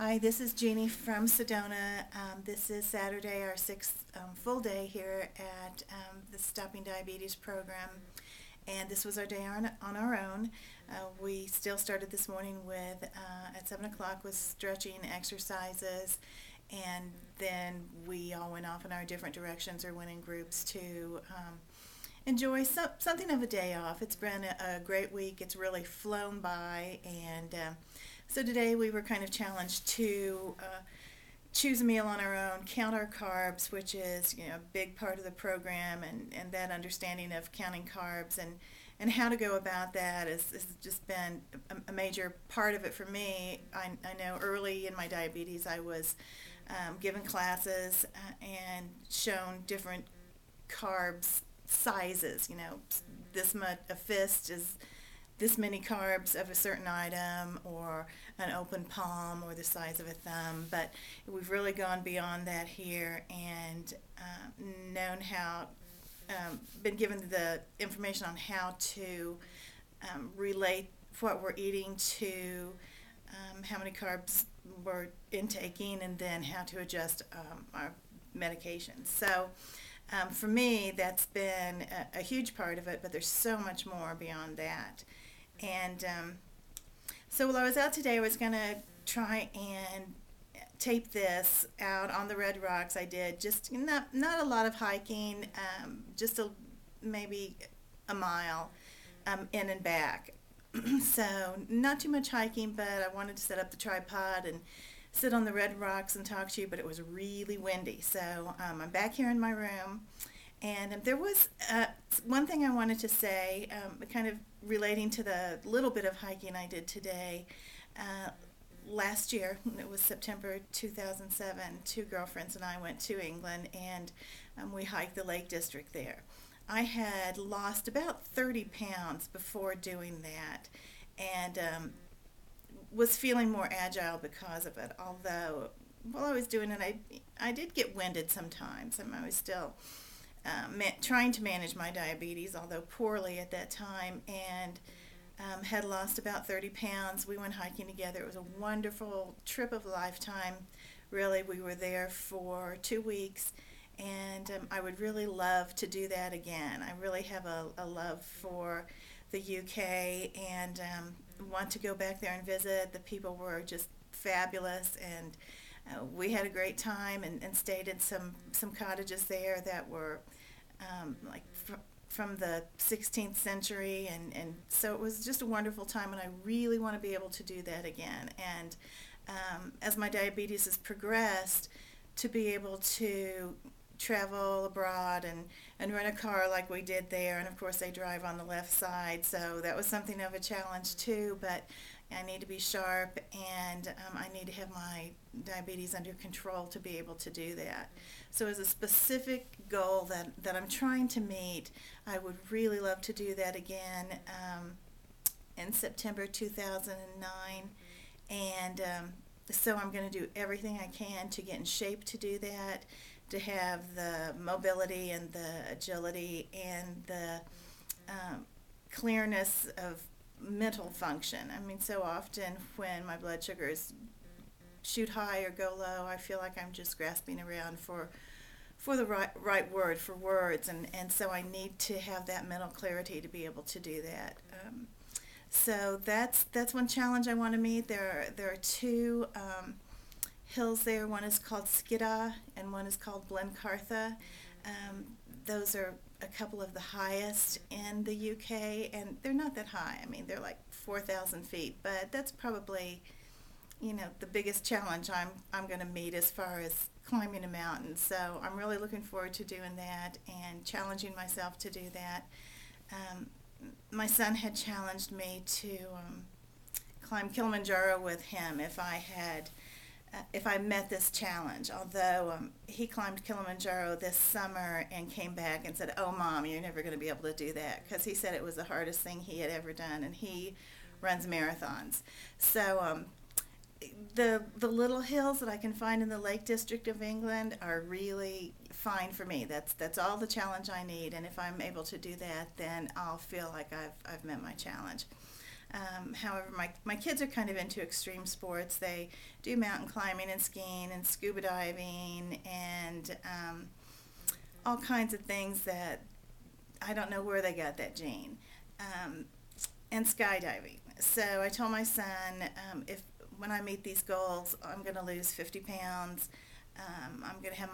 Hi, this is Jeannie from Sedona. This is Saturday, our sixth full day here at the Stopping Diabetes program, and this was our day on our own. We still started this morning with, at 7 o'clock, with stretching exercises, and then we all went off in our different directions or went in groups to enjoy something of a day off. It's been a great week. It's really flown by, and so today we were kind of challenged to choose a meal on our own, count our carbs, which is a big part of the program, and that understanding of counting carbs and how to go about that has just been a major part of it for me. I know early in my diabetes I was given classes and shown different carbs sizes. This much, a fist is this many carbs of a certain item, or an open palm, or the size of a thumb. But we've really gone beyond that here and known how, been given the information on how to relate what we're eating to how many carbs we're intaking, and then how to adjust our medications. So for me, that's been a huge part of it, but there's so much more beyond that. And so while I was out today, I was going to try and tape this out on the Red Rocks. I did just not a lot of hiking, just maybe a mile in and back. So not too much hiking, but I wanted to set up the tripod and sit on the Red Rocks and talk to you, but it was really windy. So I'm back here in my room, and there was one thing I wanted to say, kind of relating to the little bit of hiking I did today. Last year, it was September 2007, two girlfriends and I went to England, and we hiked the Lake District there. I had lost about 30 pounds before doing that, and was feeling more agile because of it. Although while I was doing it, I did get winded sometimes. I was still trying to manage my diabetes, although poorly at that time, and had lost about 30 pounds. We went hiking together. It was a wonderful trip of a lifetime. Really, we were there for 2 weeks, and I would really love to do that again. I really have a love for the UK, and want to go back there and visit. The people were just fabulous, and we had a great time, and stayed in some cottages there that were from the 16th century, and so it was just a wonderful time, and I really want to be able to do that again. And as my diabetes has progressed, to be able to travel abroad and rent a car like we did there, and of course they drive on the left side, so that was something of a challenge too, but I need to be sharp, and I need to have my diabetes under control to be able to do that. So as a specific goal that I'm trying to meet, I would really love to do that again in September 2009, and so I'm going to do everything I can to get in shape to do that, to have the mobility and the agility and the clearness of mental function. I mean, so often when my blood sugars shoot high or go low, I feel like I'm just grasping around for the right word, for words, and so I need to have that mental clarity to be able to do that. So that's one challenge I want to meet. There are two hills there. One is called Skiddaw and one is called Blencartha. Those are a couple of the highest in the UK, and they're not that high. I mean, they're like 4,000 feet, but that's probably the biggest challenge I'm going to meet as far as climbing a mountain. So I'm really looking forward to doing that and challenging myself to do that. My son had challenged me to climb Kilimanjaro with him if I met this challenge, although he climbed Kilimanjaro this summer and came back and said, "Oh, Mom, you're never going to be able to do that," because he said it was the hardest thing he had ever done, and he runs marathons. So the little hills that I can find in the Lake District of England are really fine for me. That's all the challenge I need, and if I'm able to do that, then I'll feel like I've met my challenge. However, my kids are kind of into extreme sports. They do mountain climbing and skiing and scuba diving and all kinds of things that I don't know where they got that gene. And skydiving. So I told my son, if when I meet these goals, I'm going to lose 50 pounds. I'm going to have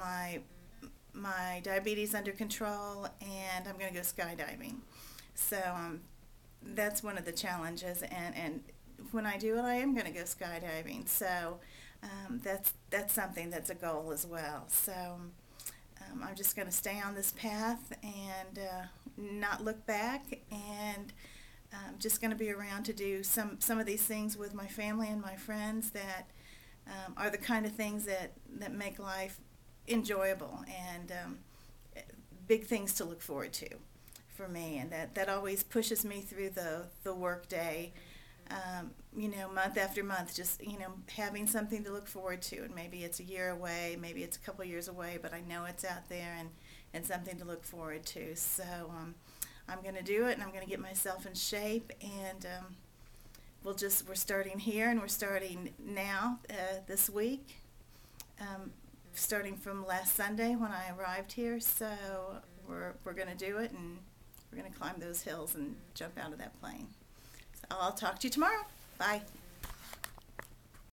my diabetes under control, and I'm going to go skydiving. So that's one of the challenges, and when I do it, I am going to go skydiving. So that's something that's a goal as well. So I'm just going to stay on this path and not look back, and I'm just going to be around to do some of these things with my family and my friends that are the kind of things that make life enjoyable and big things to look forward to for me, and that always pushes me through the work day, month after month, just having something to look forward to. And maybe it's a year away, maybe it's a couple years away, but I know it's out there and something to look forward to. So I'm going to do it, and I'm going to get myself in shape, and we're starting here, and we're starting now this week, starting from last Sunday when I arrived here. So we're going to do it, and we're going to climb those hills and jump out of that plane. So I'll talk to you tomorrow. Bye.